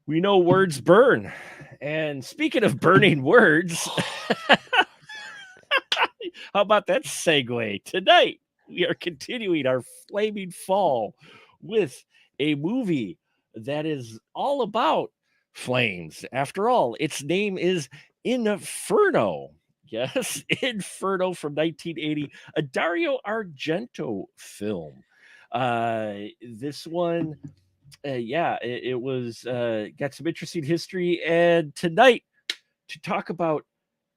We know words burn. And speaking of burning words, how about that segue? Tonight, we are continuing our flaming fall with a movie that is all about flames. After all, its name is Inferno. Yes, Inferno from 1980, a Dario Argento film. This one, it was got some interesting history. And tonight, to talk about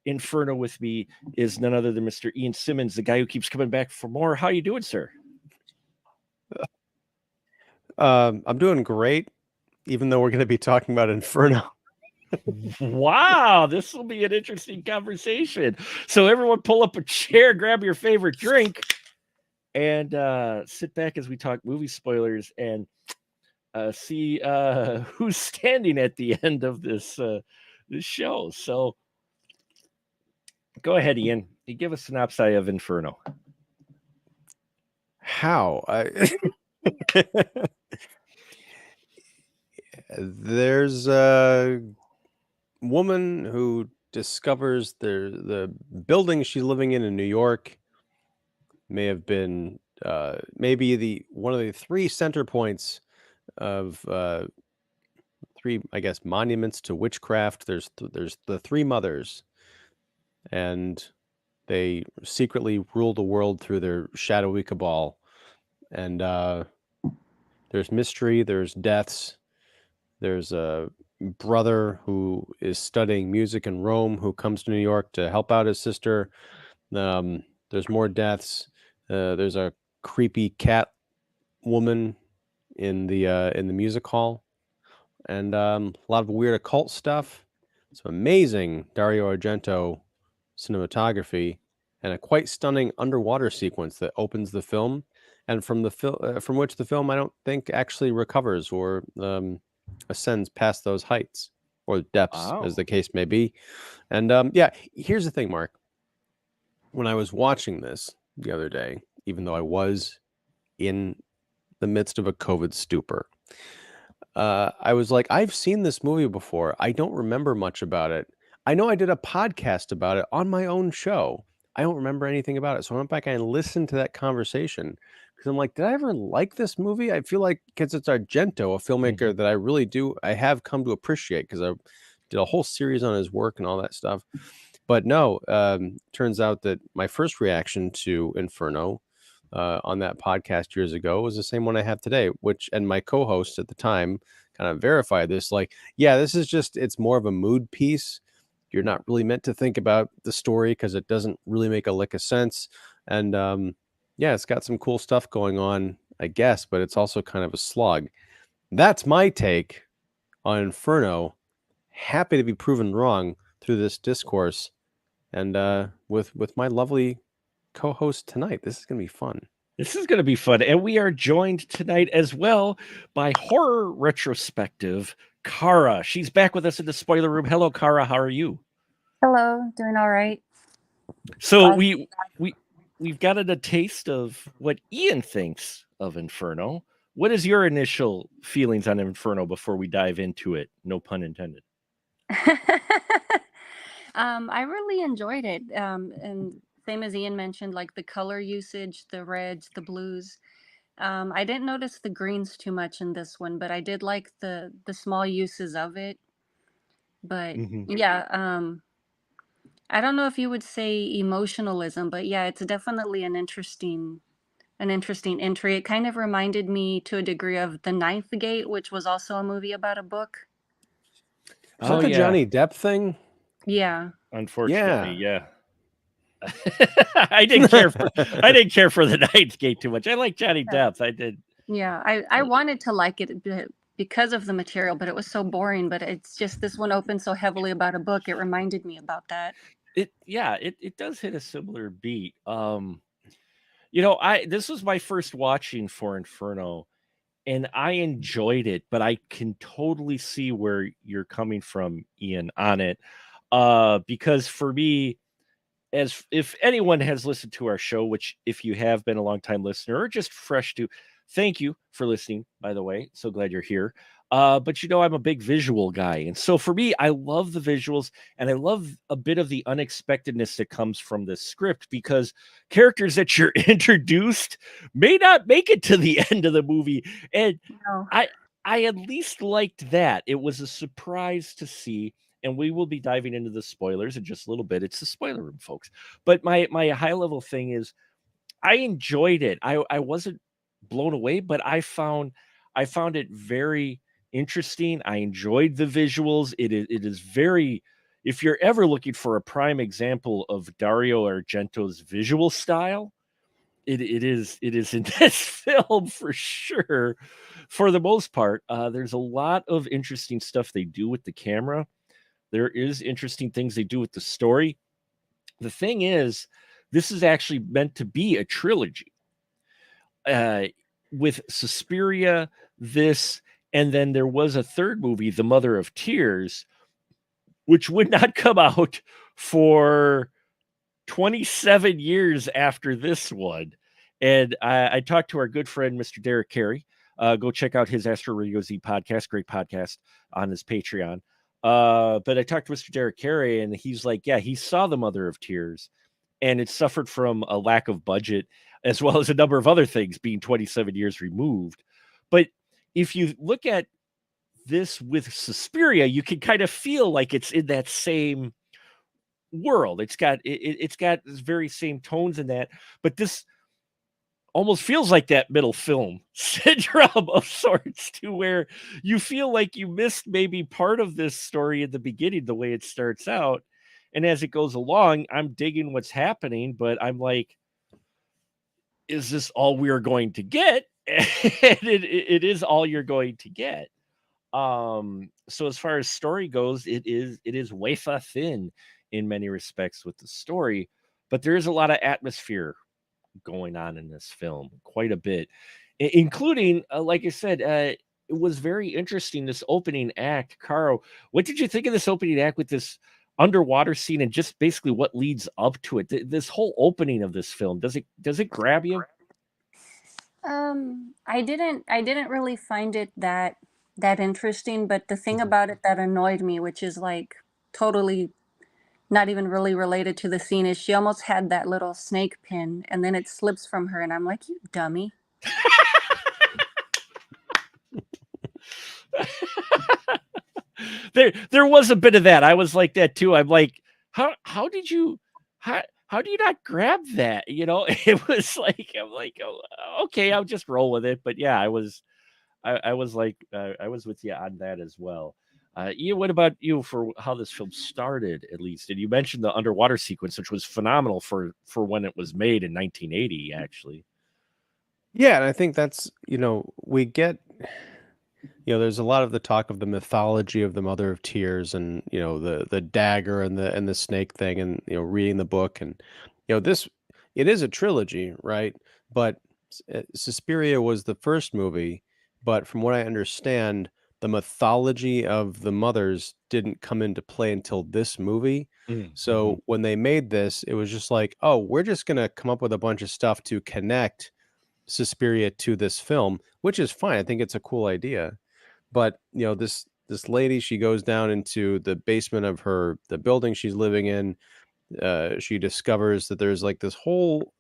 Inferno with me is none other than Mr. Ian Simmons, the guy who keeps coming back for more. How you doing, sir? I'm doing great, even though we're going to be talking about Inferno. Wow, this will be an interesting conversation. So everyone pull up a chair, grab your favorite drink, and sit back as we talk movie spoilers and see who's standing at the end of this show. So go ahead, Ian. You give a synopsis of Inferno. How? There's a woman who discovers the building she's living in New York may have been maybe the one of the three center points of three, I guess, monuments to witchcraft. There's the three mothers, and they secretly rule the world through their shadowy cabal. And there's mystery, there's deaths, there's a brother who is studying music in Rome who comes to New York to help out his sister. There's more deaths. There's a creepy cat woman in the music hall, and a lot of weird occult stuff. Some amazing Dario Argento cinematography, and a quite stunning underwater sequence that opens the film, and from which the film I don't think actually recovers or ascends past those heights or depths, as the case may be. And yeah, here's the thing, Mark. When I was watching this the other day, even though I was in the midst of a COVID stupor, I was like, I've seen this movie before. I don't remember much about it. I know I did a podcast about it on my own show. I don't remember anything about it. So I went back and listened to that conversation because I'm like, did I ever like this movie? I feel like because it's Argento, a filmmaker that I have come to appreciate because I did a whole series on his work and all that stuff. But no, turns out that my first reaction to Inferno on that podcast years ago was the same one I have today, and my co-host at the time kind of verified this. Like, yeah, this is it's more of a mood piece. You're not really meant to think about the story because it doesn't really make a lick of sense. And yeah, it's got some cool stuff going on, I guess, but it's also kind of a slog. That's my take on Inferno. Happy to be proven wrong through this discourse, and with my lovely co-host tonight. This is going to be fun. This is going to be fun. And we are joined tonight as well by horror retrospective Kara. She's back with us in the spoiler room. Hello, Kara. How are you? Hello, doing all right. So Glad- we've gotten a taste of what Ian thinks of Inferno. What is your initial feelings on Inferno before we dive into it? No pun intended. I really enjoyed it. And same as Ian mentioned, like the color usage, the reds, the blues. I didn't notice the greens too much in this one, but I did like the small uses of it. But yeah, I don't know if you would say emotionalism, but yeah, it's definitely an interesting entry. It kind of reminded me to a degree of The Ninth Gate, which was also a movie about a book. Is that the Johnny Depp thing? Yeah. Unfortunately, yeah. I didn't care for The Ninth Gate too much. I like Johnny Depp. I did. Yeah, I wanted to like it because of the material, but it was so boring. But it's just this one opened so heavily about a book. It reminded me about that. It does hit a similar beat. This was my first watching for Inferno, and I enjoyed it, but I can totally see where you're coming from, Ian, on it. Because for me, as if anyone has listened to our show, which if you have been a long time listener or just fresh to, thank you for listening, by the way. So glad you're here. But I'm a big visual guy. And so for me, I love the visuals and I love a bit of the unexpectedness that comes from this script because characters that you're introduced may not make it to the end of the movie. And No. I at least liked that. It was a surprise to see. And we will be diving into the spoilers in just a little bit. It's the spoiler room, folks. But my high level thing is I enjoyed it. I wasn't blown away, but I found it very interesting. I enjoyed the visuals. It is very if you're ever looking for a prime example of Dario Argento's visual style, it is in this film for sure. For the most part, there's a lot of interesting stuff they do with the camera. There is interesting things they do with the story. The thing is, this is actually meant to be a trilogy. Uh, with Suspiria, this, and then there was a third movie, The Mother of Tears, which would not come out for 27 years after this one. And I talked to our good friend, Mr. Derek Carey. Go check out his Astro Radio Z podcast, great podcast on his Patreon. But I talked to Mr. Derek Carey, and he's like, yeah, he saw The Mother of Tears, and it suffered from a lack of budget, as well as a number of other things being 27 years removed. But if you look at this with Suspiria, you can kind of feel like it's in that same world. It's got this very same tones in that, but this almost feels like that middle film syndrome of sorts, to where you feel like you missed maybe part of this story at the beginning, the way it starts out. And as it goes along, I'm digging what's happening, but I'm like, is this all we're going to get? And it is all you're going to get. So as far as story goes, it is wafer thin in many respects with the story, but there is a lot of atmosphere going on in this film, quite a bit, including, like I said, it was very interesting. This opening act, Caro, what did you think of this opening act with this underwater scene and just basically what leads up to it? This whole opening of this film, does it grab you? I didn't really find it that interesting, but the thing Mhm. about it that annoyed me, which is like totally not even really related to the scene, is she almost had that little snake pin and then it slips from her and I'm like, you dummy. There was a bit of that. I was like that too. I'm like, how did you how do you not grab that? It was like I'm like, oh, okay, I'll just roll with it. But yeah, I was like I was with you on that as well. Ian, what about you for how this film started, at least? And you mentioned the underwater sequence, which was phenomenal for when it was made in 1980, actually. Yeah, and I think that's, we get, there's a lot of the talk of the mythology of the Mother of Tears and, the dagger and the snake thing and, reading the book and, this, it is a trilogy, right? But Suspiria was the first movie, but from what I understand, the mythology of the mothers didn't come into play until this movie. Mm-hmm. So when they made this, it was just like, oh, we're just going to come up with a bunch of stuff to connect Suspiria to this film, which is fine. I think it's a cool idea. But, this lady, she goes down into the basement of the building she's living in. She discovers that there's like this whole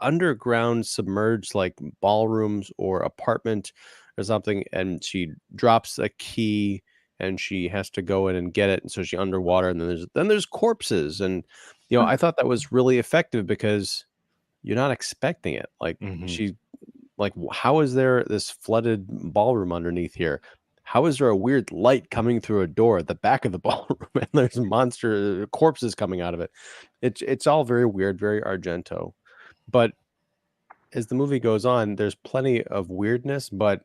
underground submerged like ballrooms or apartment or something, and she drops a key and she has to go in and get it, and so she underwater, and then there's corpses, and I thought that was really effective because you're not expecting it. Like Mm-hmm. she like, how is there this flooded ballroom underneath here? How is there a weird light coming through a door at the back of the ballroom and there's monster corpses coming out of it? It's all very weird, very Argento. But as the movie goes on, there's plenty of weirdness, but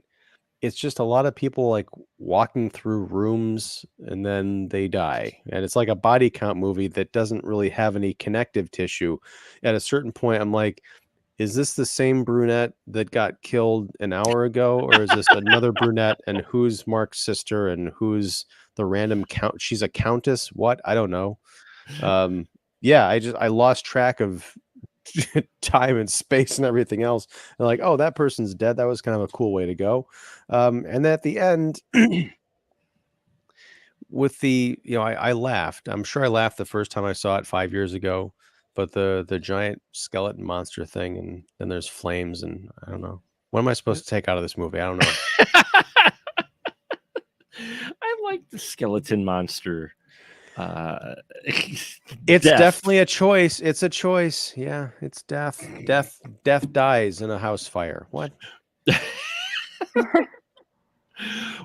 it's just a lot of people like walking through rooms and then they die. And it's like a body count movie that doesn't really have any connective tissue. At a certain point, I'm like, is this the same brunette that got killed an hour ago, or is this another brunette? And who's Mark's sister? And who's the random count? She's a countess. What? I don't know. Yeah, I lost track of time and space and everything else. And like, oh, that person's dead. That was kind of a cool way to go. And then at the end, with the, I laughed. I'm sure I laughed the first time I saw it 5 years ago. But the giant skeleton monster thing, and then there's flames, and I don't know. What am I supposed to take out of this movie? I don't know. I like the skeleton monster. It's Death. definitely a choice. It's a choice. Yeah, it's death. Death dies in a house fire. What?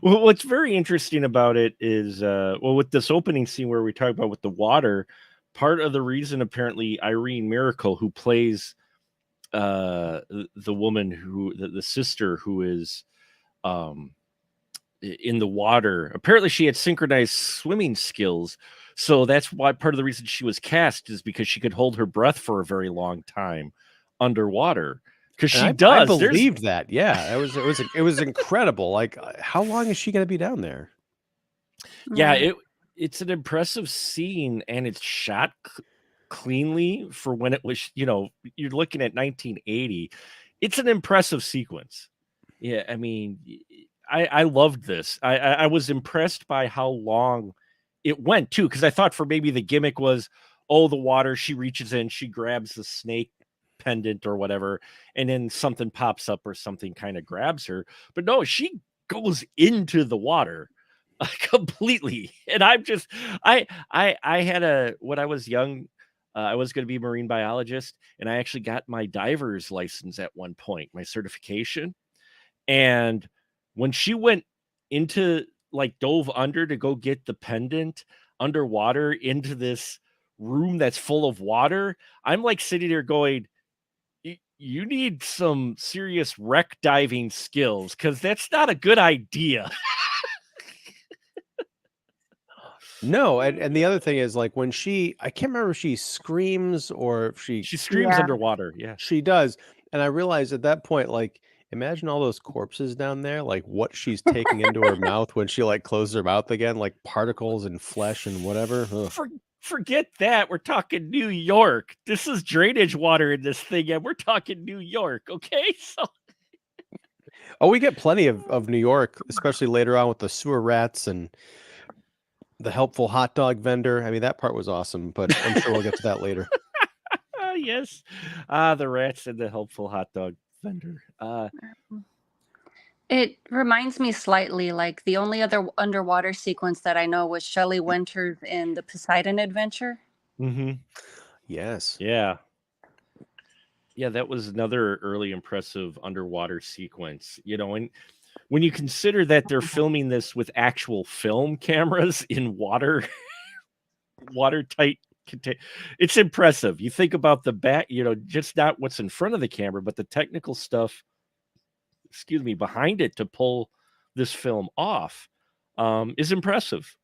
Well, what's very interesting about it is, with this opening scene where we talk about with the water, part of the reason apparently Irene Miracle, who plays the woman who the sister who is in the water, apparently she had synchronized swimming skills, so that's why part of the reason she was cast is because she could hold her breath for a very long time underwater. Because she does. I believed that. Yeah, it was incredible. Like, how long is she going to be down there? Yeah, it's an impressive scene, and it's shot cleanly for when it was. You're looking at 1980. It's an impressive sequence. Yeah, I mean, I loved this. I was impressed by how long it went too, because I thought for maybe the gimmick was, oh, the water. She reaches in, she grabs the snake pendant or whatever, and then something pops up or something kind of grabs her. But no, she goes into the water completely. And I had when I was young, I was going to be a marine biologist, and I actually got my diver's license at one point, my certification. And when she went into, like, dove under to go get the pendant underwater into this room that's full of water, I'm like sitting there going, you need some serious wreck diving skills, because that's not a good idea. No, and the other thing is, like, when I can't remember if she screams or if she screams underwater. Yeah. She does. And I realized at that point, like, imagine all those corpses down there, like what she's taking into her mouth when she like closes her mouth again, like particles and flesh and whatever. Forget that. We're talking New York. This is drainage water in this thing, and we're talking New York. Okay. So Oh, we get plenty of New York, especially later on with the sewer rats and the helpful hot dog vendor. I mean, that part was awesome, but I'm sure we'll get to that later. Yes. The rats and the helpful hot dog vendor. It reminds me slightly, like the only other underwater sequence that I know was Shelley Winters in the Poseidon Adventure. Mm-hmm. Yes. Yeah. Yeah, that was another early impressive underwater sequence. And when you consider that they're filming this with actual film cameras in watertight it's impressive. You think about the back, just not what's in front of the camera, but the technical stuff, behind it to pull this film off, is impressive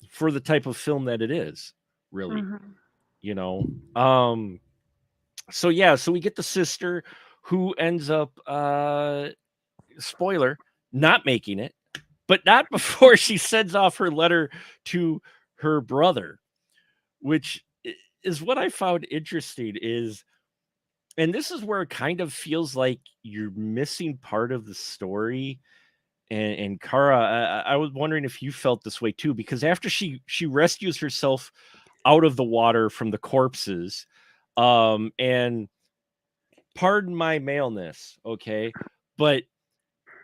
for the type of film that it is, really. Mm-hmm. So yeah, so we get the sister who ends up, spoiler, not making it, but not before she sends off her letter to her brother, which is what I found interesting is, and this is where it kind of feels like you're missing part of the story. And Kara, I was wondering if you felt this way too, because after she rescues herself out of the water from the corpses, and pardon my maleness, okay, but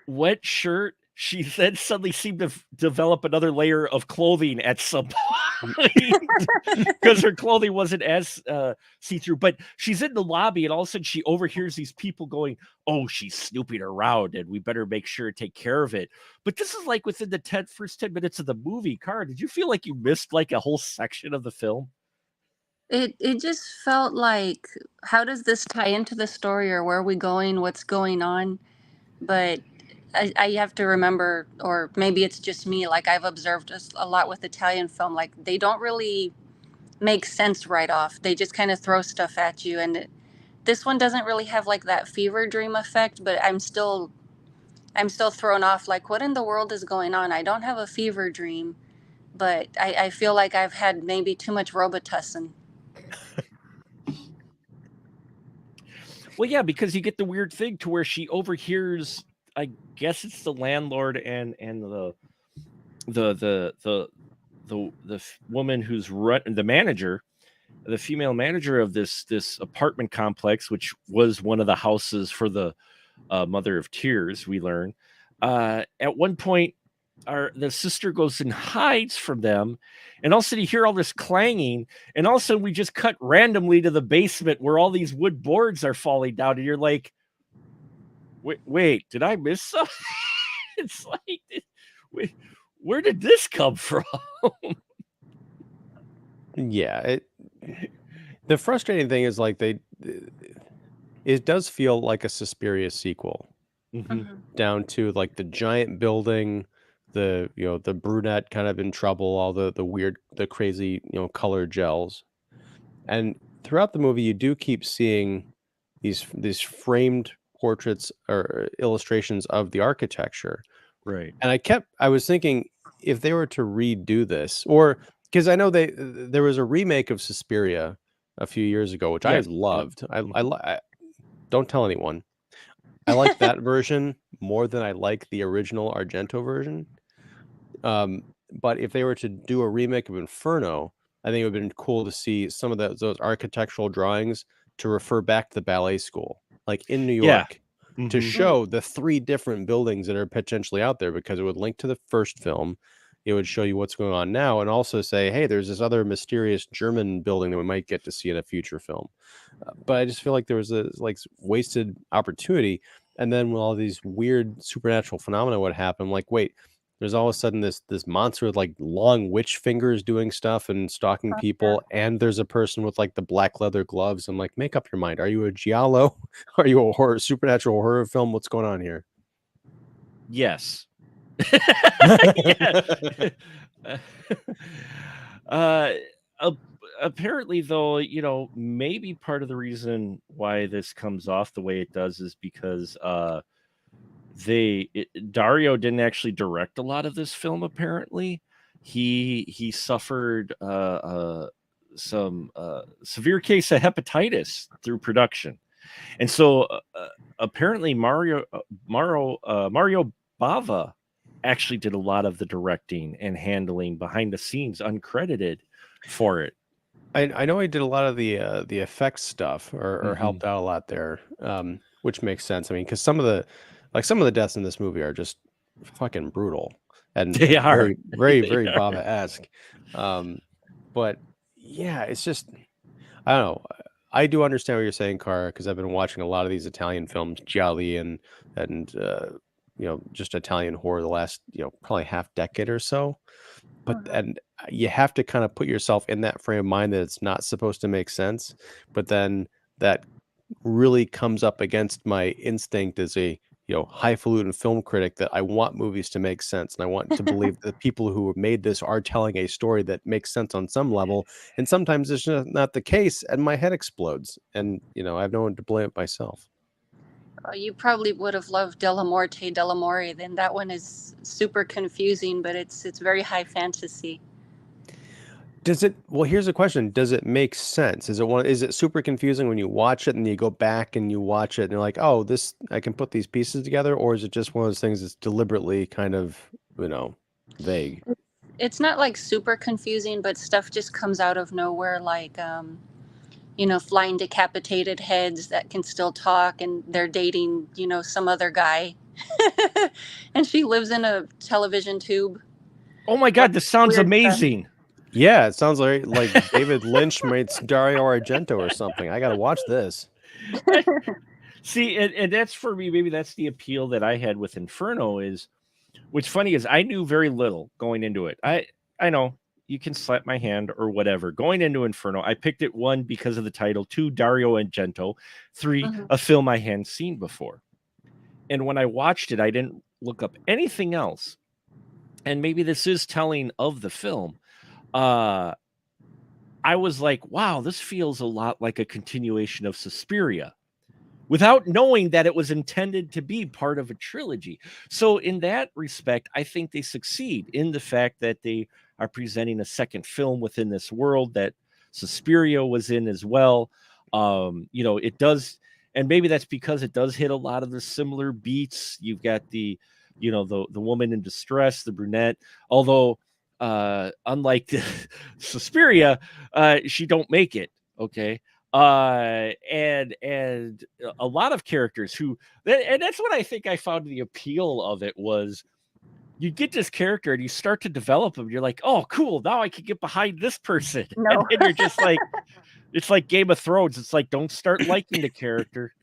wet shirt, she then suddenly seemed to develop another layer of clothing at some point, because her clothing wasn't as see-through. But she's in the lobby, and all of a sudden she overhears these people going, oh, she's snooping around and we better make sure to take care of it. But this is like within the first 10 minutes of the movie. Cara, did you feel like you missed like a whole section of the film? It just felt like, how does this tie into the story, or where are we going? What's going on? But I have to remember, or maybe it's just me, like I've observed a lot with Italian film, like they don't really make sense right off. They just kind of throw stuff at you. And this one doesn't really have like that fever dream effect, but I'm still thrown off, like what in the world is going on? I don't have a fever dream, but I feel like I've had maybe too much Robitussin. Well, yeah, because you get the weird thing to where she overhears. I guess it's the landlord and the woman who's the manager, the female manager of this apartment complex, which was one of the houses for the Mother of Tears. We learn at one point, the sister goes and hides from them, and all of a sudden you hear all this clanging, and all of a sudden we just cut randomly to the basement where all these wood boards are falling down, and you're like, wait, did I miss something? It's like, where did this come from? Yeah, the frustrating thing is like it does feel like a Suspiria sequel, down to like the giant building, the brunette kind of in trouble, all the weird, the crazy color gels, and throughout the movie you do keep seeing these framed portraits or illustrations of the architecture. Right. And I was thinking, if they were to redo this, or because I know there was a remake of Suspiria a few years ago, which I Yeah. loved. Mhm. I don't tell anyone. I like that version more than I like the original Argento version. But if they were to do a remake of Inferno, I think it would have been cool to see some of those architectural drawings to refer back to the ballet school, like in New Yeah. York, to Mhm. show the 3 different buildings that are potentially out there, because it would link to the first film. It would show you what's going on now, and also say, hey, there's this other mysterious German building that we might get to see in a future film. But I just feel like there was a wasted opportunity. And then when all these weird supernatural phenomena would happen, like, wait, there's all of a sudden this monster with like long witch fingers doing stuff and stalking Oh, people, and there's a person with like the black leather gloves. I'm like, make up your mind. Are you a giallo? Are you a supernatural horror film? What's going on here? Yes. Yeah. uh, apparently, though, maybe part of the reason why this comes off the way it does is because Dario didn't actually direct a lot of this film. Apparently, he suffered some severe case of hepatitis through production, and so apparently Mario Bava actually did a lot of the directing and handling behind the scenes, uncredited for it. I know he did a lot of the effects stuff, or Mhm. helped out a lot there, which makes sense. I mean, because some of the deaths in this movie are just fucking brutal and They are. very, very, They very are. Bava-esque. But yeah, it's just, I don't know. I do understand what you're saying, Cara, because I've been watching a lot of these Italian films, gialli and just Italian horror the last probably half decade or so. But and you have to kind of put yourself in that frame of mind that it's not supposed to make sense. But then that really comes up against my instinct as a highfalutin film critic, that I want movies to make sense, and I want to believe that the people who made this are telling a story that makes sense on some level. And sometimes it's just not the case, and my head explodes, and I have no one to blame it myself. You probably would have loved Della Morte. Then that one is super confusing, but it's very high fantasy. Well, here's a question. Does it make sense? Is it super confusing when you watch it and you go back and you watch it and you're like, oh, I can put these pieces together? Or is it just one of those things that's deliberately kind of, vague? It's not like super confusing, but stuff just comes out of nowhere, like flying decapitated heads that can still talk, and they're dating some other guy, and she lives in a television tube. Oh my God, this sounds Weird stuff. amazing. Yeah, it sounds like David Lynch meets Dario Argento or something. I got to watch this. See, and that's for me, maybe that's the appeal that I had with Inferno. Is what's funny is I knew very little going into it. I know you can slap my hand or whatever. Going into Inferno, I picked it, 1, because of the title, 2, Dario Argento, 3, a film I hadn't seen before. And when I watched it, I didn't look up anything else. And maybe this is telling of the film. I was like, wow, this feels a lot like a continuation of Suspiria, without knowing that it was intended to be part of a trilogy. So in that respect, I think they succeed in the fact that they are presenting a second film within this world that Suspiria was in as well. It does, and maybe that's because it does hit a lot of the similar beats. You've got the, the woman in distress, the brunette. Although, unlike the Suspiria, she don't make it. Okay. And a lot of characters and that's what I think I found the appeal of it was, you get this character and you start to develop them. You're like, oh, cool. Now I can get behind this person. And No. then you're just like, it's like Game of Thrones. It's like, don't start liking the character.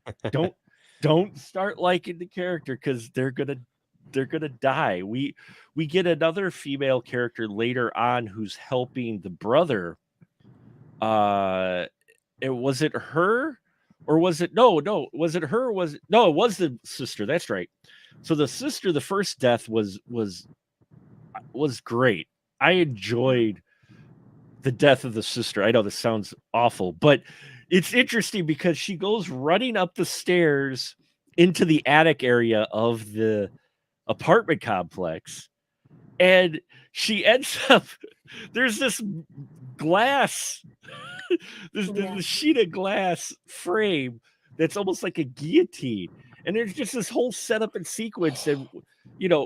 Don't start liking the character, because they're gonna die. We get another female character later on who's helping the brother. Was it her, or was it no? Was it her? It was the sister. That's right. So the sister, the first death was great. I enjoyed the death of the sister. I know this sounds awful, but it's interesting because she goes running up the stairs into the attic area of the apartment complex, and she ends up, there's this glass, this sheet of glass frame that's almost like a guillotine, and there's just this whole setup and sequence, and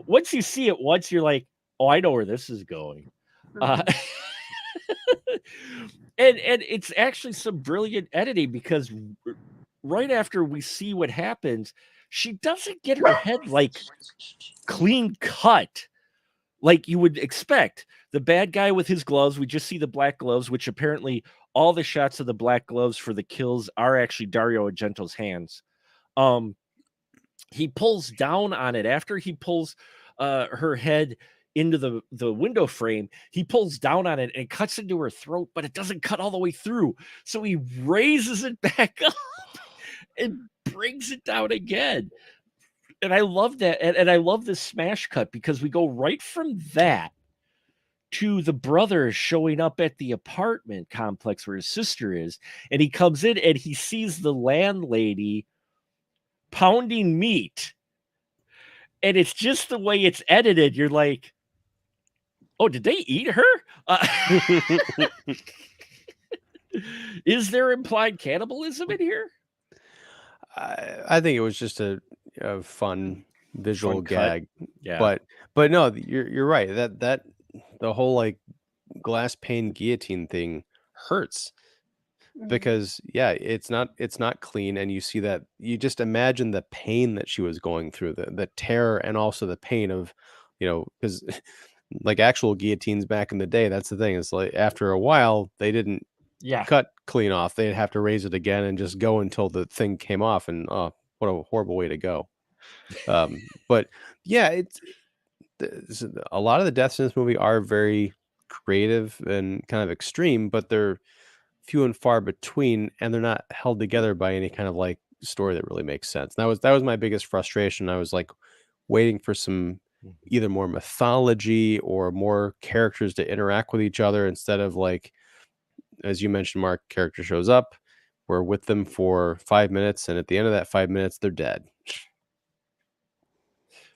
once you see it once, you're like, oh, I know where this is going. And it's actually some brilliant editing, because right after we see what happens, she doesn't get her head like clean cut like you would expect. The bad guy with his gloves, we just see the black gloves, which apparently all the shots of the black gloves for the kills are actually Dario Argento's hands. He pulls down on it after he pulls her head into the window frame. He pulls down on it and it cuts into her throat, but it doesn't cut all the way through. So he raises it back up and brings it down again. And I love that. And I love this smash cut, because we go right from that to the brother showing up at the apartment complex where his sister is. And he comes in and he sees the landlady pounding meat. And it's just the way it's edited. You're like, oh, did they eat her? Is there implied cannibalism in here? I think it was just a fun visual gag. Yeah. But no, you're right. That the whole like glass pane guillotine thing hurts, because it's not clean, and you see that, you just imagine the pain that she was going through, the terror, and also the pain of, because like actual guillotines back in the day, that's the thing, it's like after a while they didn't cut clean off. They'd have to raise it again and just go until the thing came off, and what a horrible way to go. But yeah, it's a lot of the deaths in this movie are very creative and kind of extreme, but they're few and far between, and they're not held together by any kind of like story that really makes sense. That was my biggest frustration. I was like waiting for some either more mythology or more characters to interact with each other, instead of like, as you mentioned, Mark, character shows up, we're with them for 5 minutes, and at the end of that 5 minutes they're dead.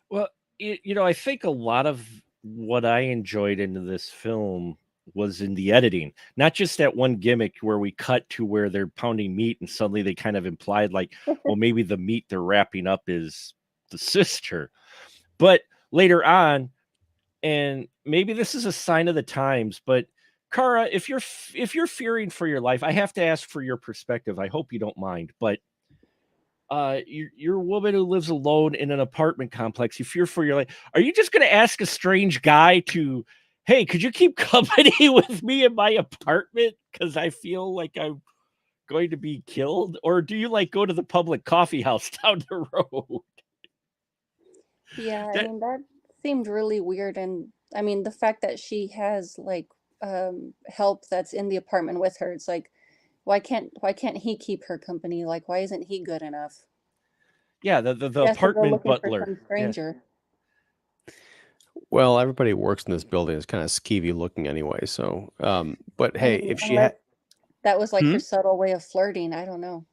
Well, I think a lot of what I enjoyed into this film was in the editing, not just that one gimmick where we cut to where they're pounding meat and suddenly they kind of implied like, well, maybe the meat they're wrapping up is the sister. But later on, and maybe this is a sign of the times, but Kara, if you're fearing for your life, I have to ask for your perspective. I hope you don't mind, but you're a woman who lives alone in an apartment complex. You fear for your life. Are you just going to ask a strange guy to, hey, could you keep company with me in my apartment because I feel like I'm going to be killed? Or do you like go to the public coffee house down the road? Yeah, I mean, that seemed really weird. And I mean, the fact that she has like help that's in the apartment with her, it's like, why can't he keep her company? Like, why isn't he good enough? Yeah, the apartment butler. For some stranger. Yeah. Well, everybody who works in this building is kind of skeevy looking anyway. So, but hey, if she had, that was like her subtle way of flirting, I don't know.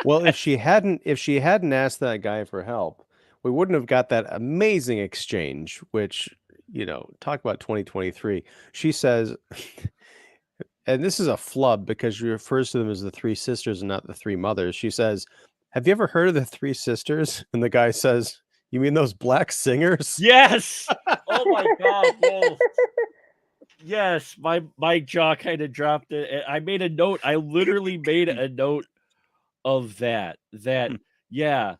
Well, if she hadn't asked that guy for help, we wouldn't have got that amazing exchange. Which, talk about 2023. She says, and this is a flub because she refers to them as the three sisters and not the three mothers. She says, "Have you ever heard of the three sisters?" And the guy says, "You mean those black singers?" Yes. Oh my God. Yes. Yes. My jaw kind of dropped. I made a note. I literally made a note of that. Yeah.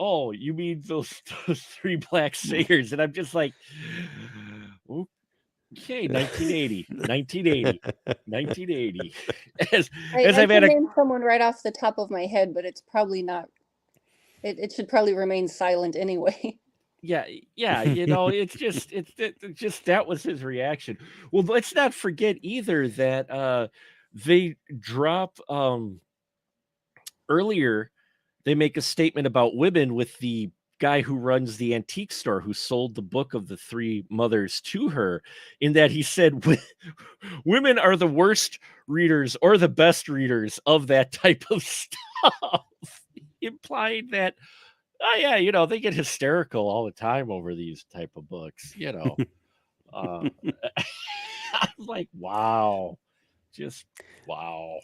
Oh, you mean those three black singers? And I'm just like, okay, 1980. As I I've can had a name someone right off the top of my head, but it's probably not. It should probably remain silent anyway. yeah, it's just that was his reaction. Well, let's not forget either that they drop earlier, they make a statement about women with the guy who runs the antique store who sold the book of the three mothers to her, in that he said women are the worst readers or the best readers of that type of stuff, implying that, oh yeah, they get hysterical all the time over these type of books. uh, I'm like, wow, just wow.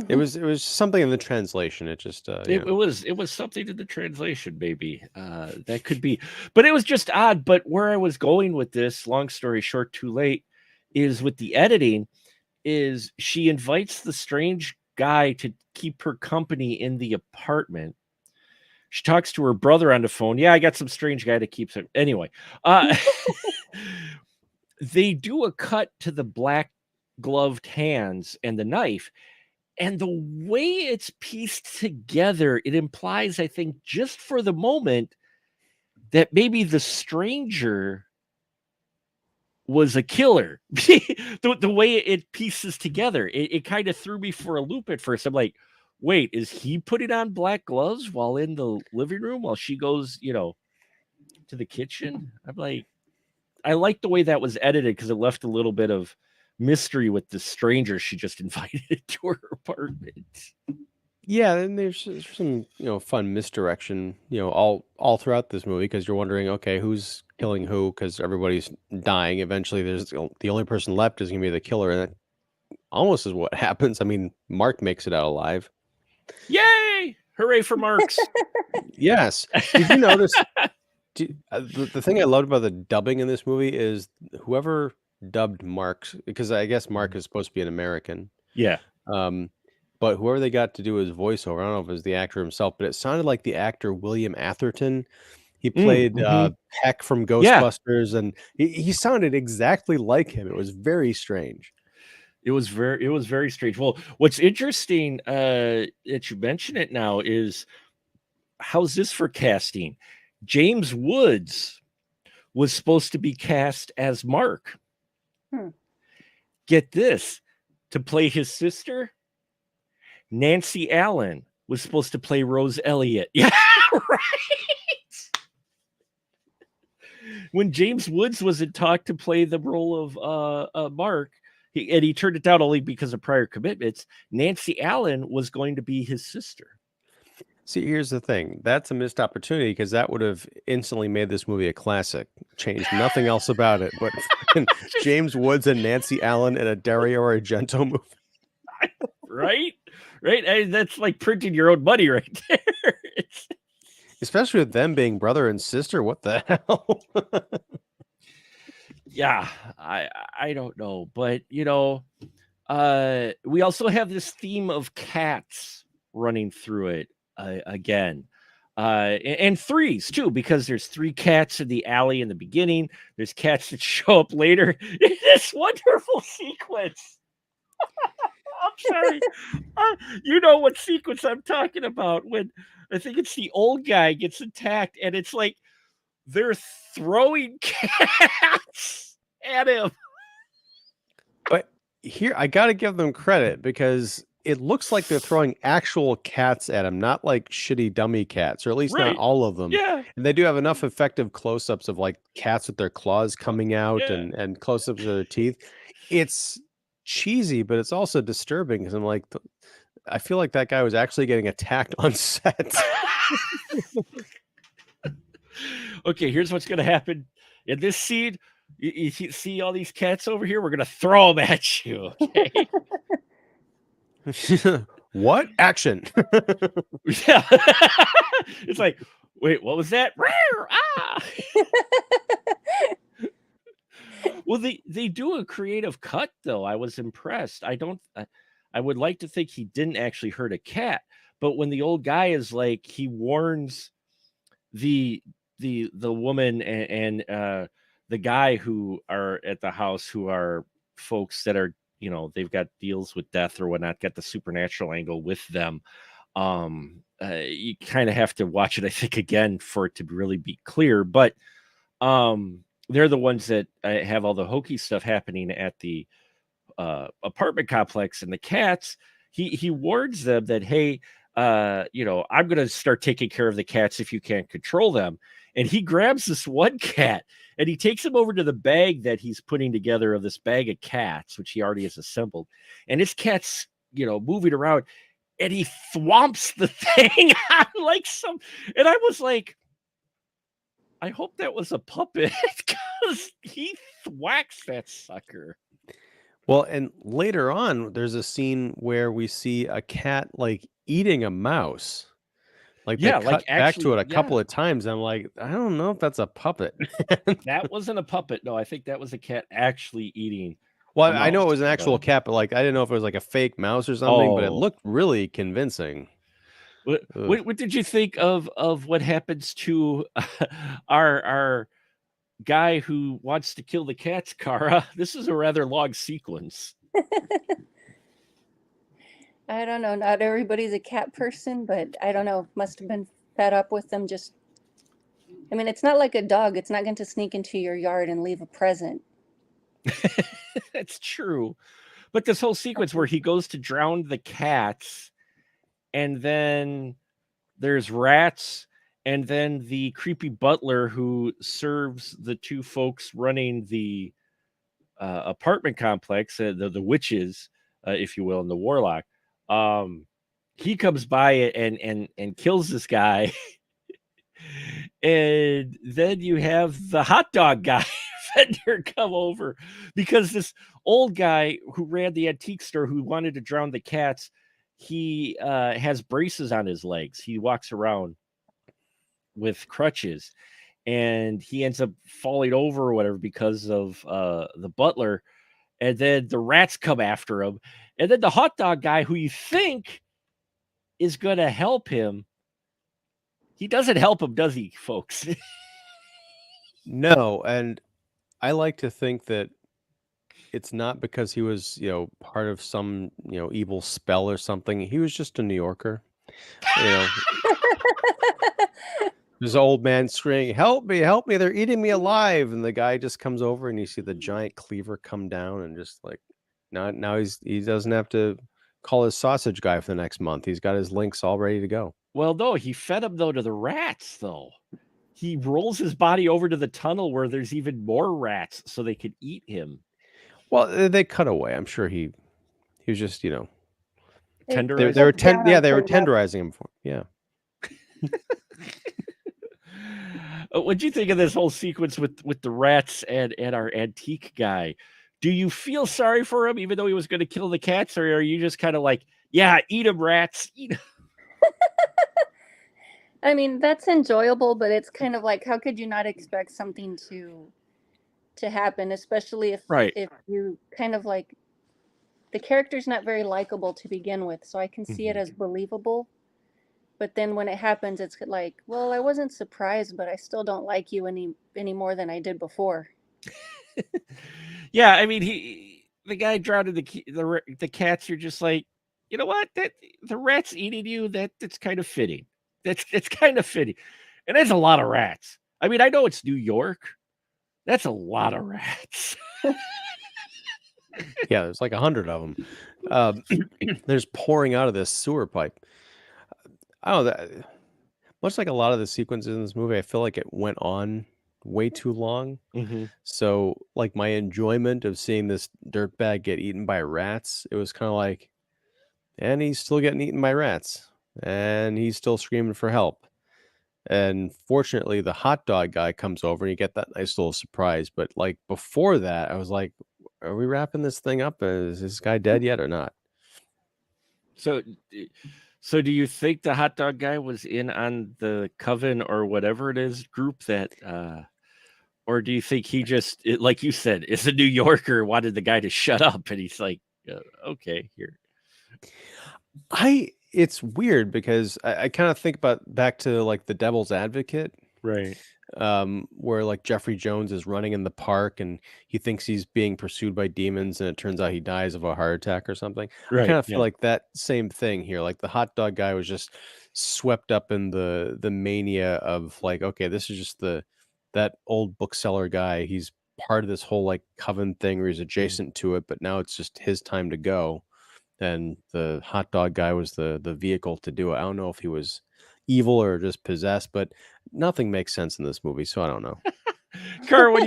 It was something in the translation. It just It was something in the translation, maybe that could be, but it was just odd. But where I was going with this, long story short, too late, is with the editing. Is she invites the strange guy to keep her company in the apartment. She talks to her brother on the phone. Yeah, I got some strange guy to keep her. Anyway, they do a cut to the black gloved hands and the knife. And the way it's pieced together, it implies, I think, just for the moment, that maybe the stranger was a killer. The way it pieces together, it kind of threw me for a loop at first. I'm like, wait, is he putting on black gloves while in the living room while she goes, to the kitchen? I'm like, I like the way that was edited because it left a little bit of mystery with the stranger she just invited to her apartment. Yeah, and there's some fun misdirection all throughout this movie because you're wondering, okay, who's killing who because everybody's dying. Eventually, there's the only person left is gonna be the killer, and that almost is what happens. I mean, Mark makes it out alive. Yay! Hooray for Marks! Yes. Did you notice? The thing I loved about the dubbing in this movie is whoever dubbed Mark, because I guess Mark is supposed to be an American. Yeah. But whoever they got to do his voiceover, I don't know if it was the actor himself, but it sounded like the actor William Atherton. He played Peck from Ghostbusters, and he sounded exactly like him. It was very strange. It was very strange. Well, what's interesting that you mention it now is, how's this for casting? James Woods was supposed to be cast as Mark. Get this, to play his sister, Nancy Allen was supposed to play Rose Elliott. Yeah, right. When James Woods was in talk to play the role of Mark, he turned it down only because of prior commitments. Nancy Allen was going to be his sister. See, here's the thing. That's a missed opportunity because that would have instantly made this movie a classic. Changed nothing else about it, but James Woods and Nancy Allen in a Dario Argento movie. Right? That's like printing your own money right there. Especially with them being brother and sister. What the hell? Yeah, I don't know. But, we also have this theme of cats running through it again. And threes, too, because there's three cats in the alley in the beginning. There's cats that show up later in this wonderful sequence. I'm sorry. You know what sequence I'm talking about, when I think it's the old guy gets attacked and it's like they're throwing cats at him. But here, I got to give them credit because it looks like they're throwing actual cats at him, not like shitty dummy cats, or at least not all of them. Yeah. And they do have enough effective close-ups of like cats with their claws coming out and close-ups of their teeth. It's cheesy, but it's also disturbing because I'm like, I feel like that guy was actually getting attacked on set. Okay, here's what's going to happen in this scene. You see all these cats over here? We're gonna throw them at you, okay? What? Action. Yeah. It's like, wait, what was that? Rawr, ah! Well, they do a creative cut though. I was impressed. I would like to think he didn't actually hurt a cat, but when the old guy is like, he warns the the woman and the guy who are at the house, who are folks that are, they've got deals with death or whatnot, got the supernatural angle with them. You kind of have to watch it, I think, again for it to really be clear. But they're the ones that have all the hokey stuff happening at the apartment complex, and the cats. He warns them that, hey, I'm gonna start taking care of the cats if you can't control them. And he grabs this one cat and he takes him over to the bag that he's putting together, of this bag of cats, which he already has assembled. And his cat's, moving around, and he thwomps the thing on like some. And I was like, I hope that was a puppet, because he thwacks that sucker. Well, and later on, there's a scene where we see a cat like eating a mouse. Like they Yeah, like cut back to actually, it a yeah. couple of times. I'm like, I don't know if that's a puppet. That wasn't a puppet. No, I think that was a cat actually eating Well, a I know it mouse. was an actual cat, but like I didn't know if it was like a fake mouse or something, but it Oh, looked really convincing. what, Ugh. what did you think of what happens to our guy who wants to kill the cats, Kara? This is a rather long sequence. I don't know. Not everybody's a cat person, but I don't know. Must have been fed up with them. Just, I mean, it's not like a dog. It's not going to sneak into your yard and leave a present. That's true. But this whole sequence where he goes to drown the cats, and then there's rats, and then the creepy butler who serves the two folks running the apartment complex, the witches, if you will, and the warlock. He comes by and kills this guy. And then you have the hot dog guy vendor come over, because this old guy who ran the antique store, who wanted to drown the cats, he has braces on his legs. He walks around with crutches, and he ends up falling over or whatever because of the butler. And then the rats come after him, and then the hot dog guy, who you think is going to help him, he doesn't help him, does he, folks? No, and I like to think that it's not because he was, part of some, evil spell or something. He was just a New Yorker. This old man screaming, help me, they're eating me alive. And the guy just comes over and you see the giant cleaver come down, and just like, now he doesn't have to call his sausage guy for the next month. He's got his links all ready to go. Well, no, he fed him though to the rats, though. He rolls his body over to the tunnel where there's even more rats so they could eat him. Well, they cut away. I'm sure he was just, Tenderizing. they were Yeah, tenderizing him for. Yeah. What'd you think of this whole sequence with the rats and our antique guy? Do you feel sorry for him, even though he was going to kill the cats, or are you just kind of like, yeah, eat him, rats, eat 'em? I mean, that's enjoyable, but it's kind of like, how could you not expect something to happen, especially if Right. if you kind of like, the character's not very likable to begin with, so I can see it as believable. But then when it happens, it's like, well, I wasn't surprised, but I still don't like you any more than I did before. Yeah, I mean, the guy drowned the cats. You're just like, you know what? That the rats eating you. That's kind of fitting. That's kind of fitting, and there's a lot of rats. I mean, I know it's New York. That's a lot of rats. Yeah, there's like 100 of them. They're just pouring out of this sewer pipe. I don't know. Much like a lot of the sequences in this movie, I feel like it went on way too long. So, like, my enjoyment of seeing this dirtbag get eaten by rats, it was kind of like, and he's still getting eaten by rats, and he's still screaming for help. And fortunately, the hot dog guy comes over and you get that nice little surprise. But like before that, I was like, are we wrapping this thing up? Is this guy dead yet or not? So, so do you think the hot dog guy was in on the coven or whatever it is group that, or do you think he just, like you said, is a New Yorker, wanted the guy to shut up, and he's like, okay, here. It's weird because I kind of think about back to like the Devil's Advocate, Right. where like Jeffrey Jones is running in the park and he thinks he's being pursued by demons and it turns out he dies of a heart attack or something. I kind Right. of feel Yeah. like that same thing here. Like the hot dog guy was just swept up in the mania of like, okay, this is just that old bookseller guy. He's part of this whole like coven thing where he's adjacent to it, but now it's just his time to go. And the hot dog guy was the vehicle to do it. I don't know if he was evil or just possessed, but nothing makes sense in this movie, so I don't know. Car, what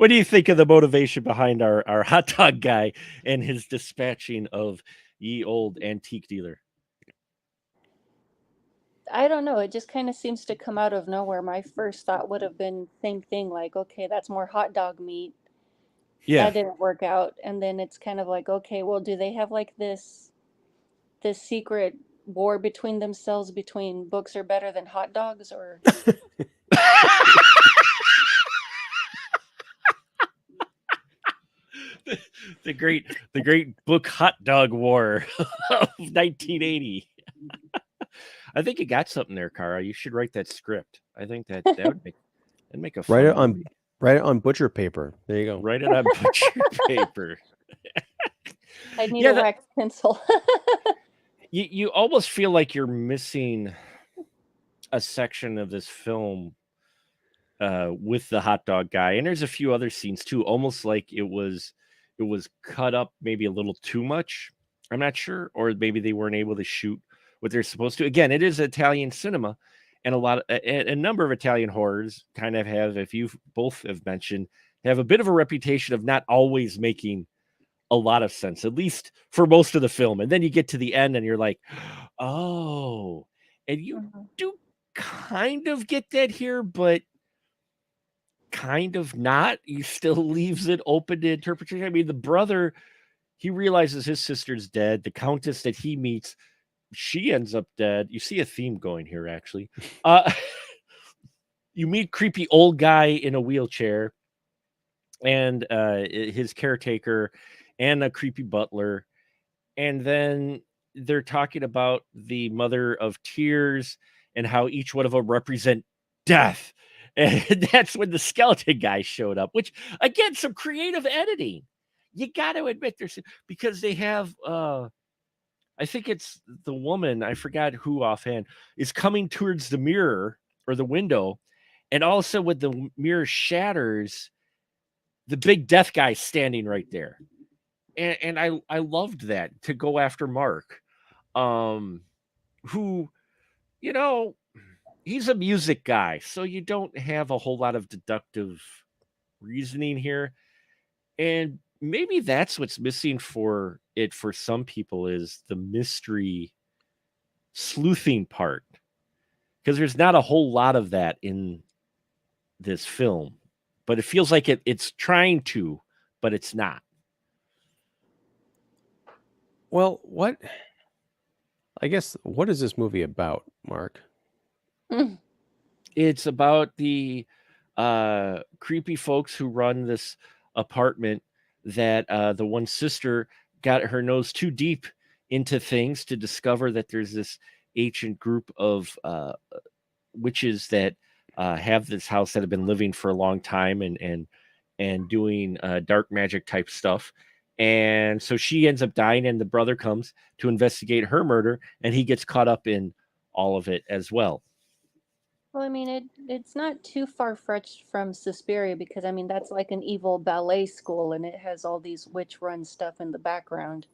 do you think of the motivation behind our hot dog guy and his dispatching of ye old antique dealer? I don't know. It just kind of seems to come out of nowhere. My first thought would have been same thing, like, okay, that's more hot dog meat. Yeah. That didn't work out. And then it's kind of like, okay, well, do they have like this secret war between themselves between books are better than hot dogs, or the great book hot dog war of 1980. I think you got something there, Cara. You should write that script. I think that would make a Write fun it on movie. write it on butcher paper. There you go. Write it on butcher paper. I need Yeah, a wax pencil. you almost feel like you're missing a section of this film with the hot dog guy, and there's a few other scenes too, almost like it was cut up maybe a little too much. I'm not sure, or maybe they weren't able to shoot what they're supposed to. Again, it is Italian cinema, and a number of Italian horrors kind of have, if you both have mentioned, have a bit of a reputation of not always making a lot of sense, at least for most of the film. And then you get to the end and you're like, oh, and you Mhm. do kind of get that here, but kind of not. He still leaves it open to interpretation. I mean, the brother, he realizes his sister's dead. The countess that he meets, she ends up dead. You see a theme going here, actually. You meet creepy old guy in a wheelchair and his caretaker and a creepy butler. And then they're talking about the mother of tears and how each one of them represent death. And that's when the skeleton guy showed up, which again, some creative editing. You got to admit there's, because they have I think it's the woman, I forgot who offhand, is coming towards the mirror or the window, and also when the mirror shatters, the big death guy standing right there. And I loved that, to go after Mark, um, who, you know, he's a music guy, so you don't have a whole lot of deductive reasoning here. And maybe that's what's missing for it for some people, is the mystery sleuthing part, because there's not a whole lot of that in this film, but it feels like it's trying to, but it's not. Well, what is this movie about, Mark? Mm. It's about the creepy folks who run this apartment that the one sister got her nose too deep into things to discover that there's this ancient group of witches that have this house that have been living for a long time and doing dark magic type stuff. And so she ends up dying, and the brother comes to investigate her murder, and he gets caught up in all of it as well. Well, I mean, it's not too far-fetched from Suspiria, because I mean that's like an evil ballet school and it has all these witch-run stuff in the background.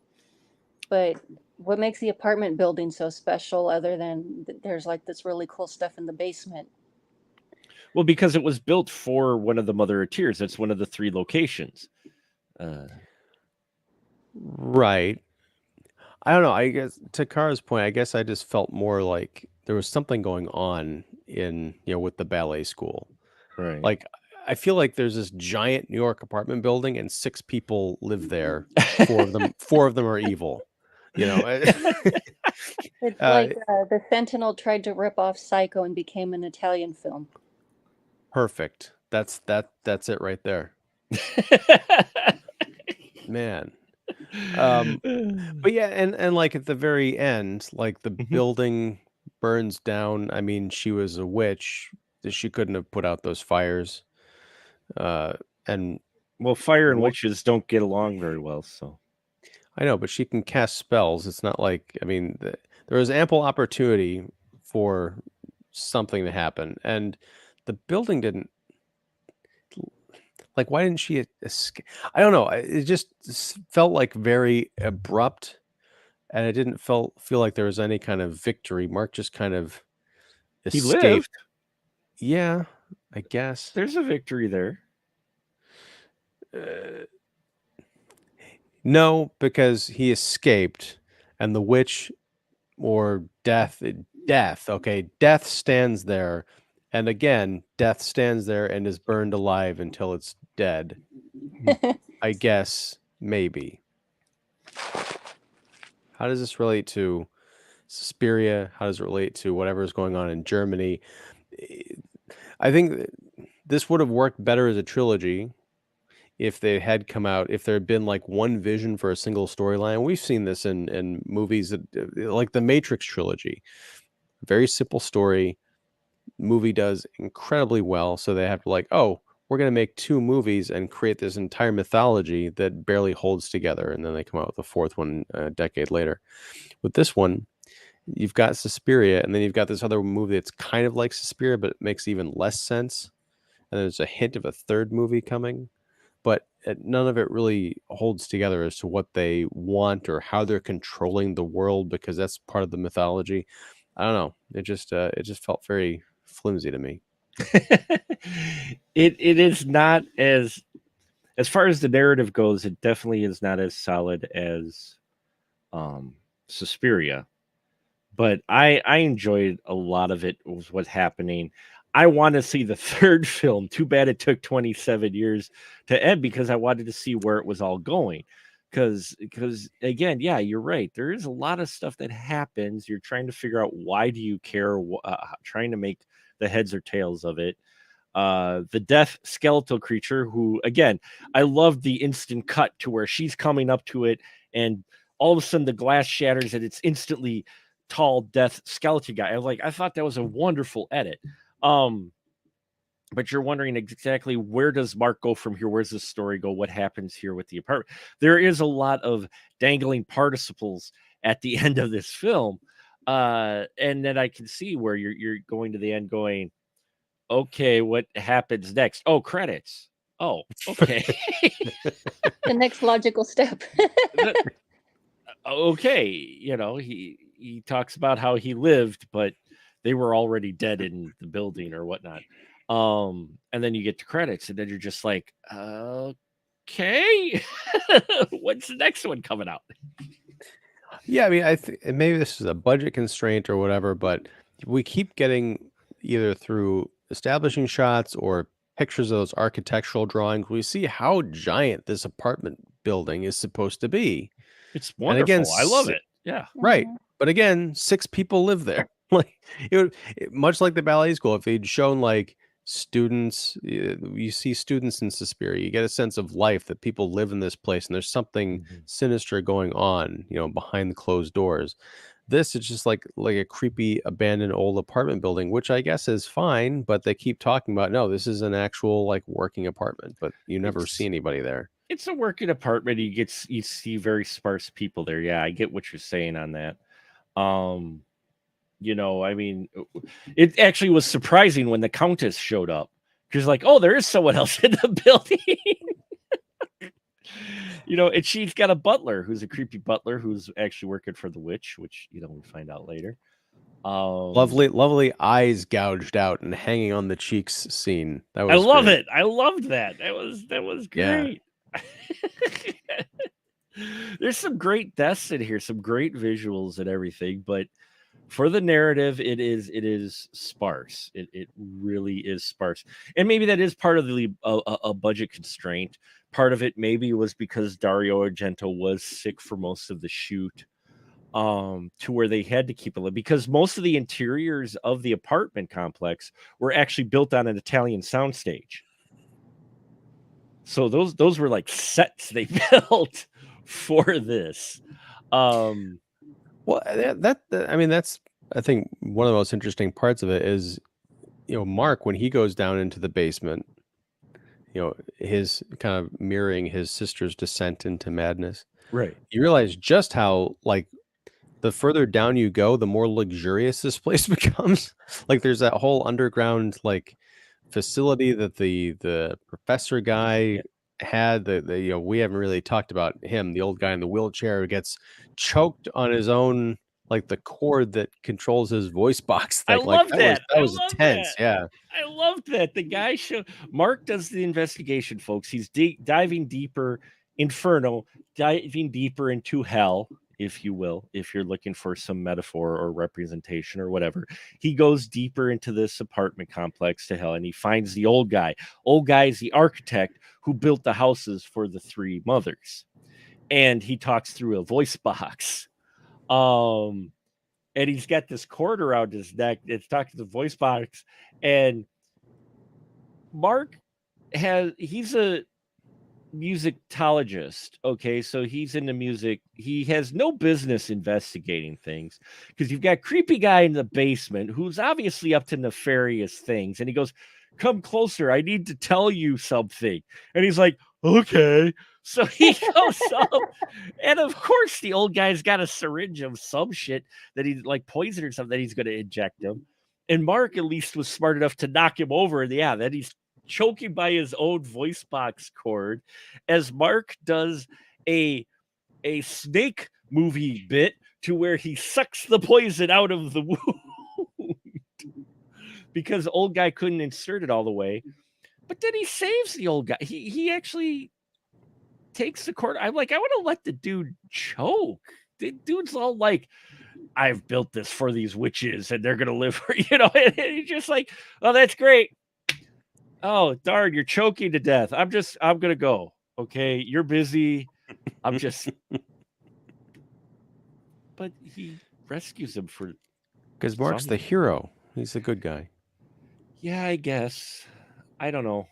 But what makes the apartment building so special, other than there's like this really cool stuff in the basement? Well, because it was built for one of the Mother of Tears. That's one of the three locations. Uh, Right. I don't know. I guess to Kara's point, I guess I just felt more like there was something going on in, with the ballet school. Right. Like, I feel like there's this giant New York apartment building and 6 people live there. 4 of them are evil. It's Uh, like the Sentinel tried to rip off Psycho and became an Italian film. Perfect. That's it right there. Man. But yeah, and like at the very end, like the Mhm. building burns down. I mean, she was a witch. She couldn't have put out those fires. And Well, fire and what witches don't get along very well, so. I know, but she can cast spells. It's not like, I mean, there was ample opportunity for something to happen, and the building didn't. Like, why didn't she escape? I don't know. It just felt like very abrupt, and it didn't feel like there was any kind of victory. Mark just kind of He escaped. lived. Yeah, I guess. There's a victory there. No, because he escaped, and the witch or death, okay, death stands there, and again, death stands there and is burned alive until it's dead. I guess maybe. How does this relate to Suspiria? How does it relate to whatever is going on in Germany? I think this would have worked better as a trilogy if they had come out, if there had been like one vision for a single storyline. We've seen this in movies that, like the Matrix trilogy. Very simple story. Movie does incredibly well. So they have to like, oh, we're going to make 2 movies and create this entire mythology that barely holds together. And then they come out with a 4th one a decade later. With this one, you've got Suspiria, and then you've got this other movie that's kind of like Suspiria, but it makes even less sense. And there's a hint of a 3rd movie coming, but none of it really holds together as to what they want or how they're controlling the world, because that's part of the mythology. I don't know. It just felt very flimsy to me. It is not as far as the narrative goes, it definitely is not as solid as Suspiria. But I enjoyed a lot of it, was what's happening. I want to see the 3rd film. Too bad it took 27 years to end, because I wanted to see where it was all going. Because again, yeah, you're right. There is a lot of stuff that happens. You're trying to figure out, why do you care? Trying to make the heads or tails of it. The death skeletal creature, who, again, I love the instant cut to where she's coming up to it, and all of a sudden the glass shatters and it's instantly tall death skeleton guy. I thought that was a wonderful edit. But you're wondering exactly, where does Mark go from here? Where's the story go? What happens here with the apartment? There is a lot of dangling participles at the end of this film. And then I can see where you're going to the end going, okay, what happens next? Oh, credits. Oh, okay. The next logical step. Okay, he talks about how he lived, but they were already dead in the building or whatnot. And then you get to credits, and then you're just like, okay, what's the next one coming out? Yeah, I mean, maybe this is a budget constraint or whatever, but we keep getting, either through establishing shots or pictures of those architectural drawings, we see how giant this apartment building is supposed to be. It's And again, wonderful. I love it. Yeah. right. Mhm. But again, 6 people live there. Like, much like the ballet school, if they'd shown like students, you see students in Suspiria, you get a sense of life, that people live in this place and there's something Mhm. sinister going on, behind the closed doors. This is just like a creepy abandoned old apartment building, which I guess is fine, but they keep talking about, no, this is an actual like working apartment, but you never see anybody there. It's a working apartment. You see very sparse people there. Yeah, I get what you're saying on that. I mean, it actually was surprising when the Countess showed up. She's like, oh, there is someone else in the building. And she's got a butler who's a creepy butler who's actually working for the witch, which, we find out later. Lovely eyes gouged out and hanging on the cheeks scene. That I was love great. it. I loved that. That was Yeah. great. There's some great deaths in here, some great visuals and everything, but For the narrative, it is sparse. It really is sparse, and maybe that is part of the a budget constraint. Part of it maybe was because Dario Argento was sick for most of the shoot, to where they had to keep it because most of the interiors of the apartment complex were actually built on an Italian soundstage. So those were like sets they built for this. Well, I mean, that's I think one of the most interesting parts of it is, Mark, when he goes down into the basement, his kind of mirroring his sister's descent into madness. Right. You realize just how, like, the further down you go, the more luxurious this place becomes. Like, there's that whole underground, like, facility that the professor guy had. We haven't really talked about him, the old guy in the wheelchair who gets choked on his own, like the cord that controls his voice box thing. I love that. That was intense. Yeah. I loved that. The guy Mark does the investigation, folks. He's diving deeper, Inferno, diving deeper into hell, if you will, if you're looking for some metaphor or representation or whatever. He goes deeper into this apartment complex to hell, and he finds the old guy. Old guy is the architect who built the houses for the three mothers. And he talks through a voice box. And he's got this cord around his neck. It's talking to the voice box. And Mark he's a musicologist. Okay. So he's into music. He has no business investigating things because you've got creepy guy in the basement who's obviously up to nefarious things. And he goes, "Come closer. I need to tell you something." And he's like, "Okay." So he goes up, and of course, the old guy's got a syringe of some shit that he's like poison or something that he's going to inject him. And Mark at least was smart enough to knock him over. And yeah, then he's choking by his own voice box cord as Mark does a snake movie bit to where he sucks the poison out of the wound because old guy couldn't insert it all the way. But then he saves the old guy. He actually takes the cord. I'm like, I want to let the dude choke. The dude's all like, "I've built this for these witches and they're going to live for," and he's just like, "Oh, that's great. Oh, darn, you're choking to death. I'm going to go. Okay. You're busy. I'm just," but he rescues him because Mark's the hero. He's the good guy. Yeah, I guess. I don't know.